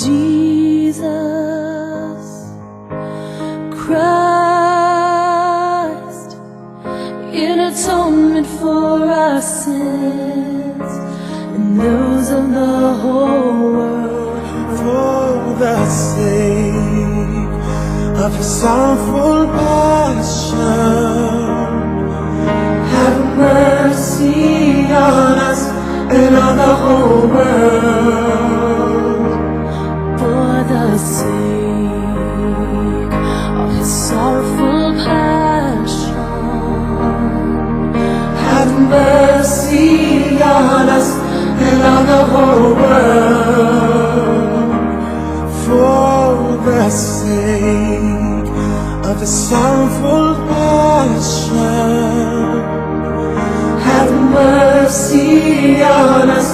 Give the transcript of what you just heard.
Jesus Christ, in atonement for our sins and those of the whole world, for the sake of His sorrowful passion. Have mercy on us and on the whole world. For the sake of His sorrowful passion. Have mercy on us and on the whole world. For the sake of His sorrowful passion. Have mercy on us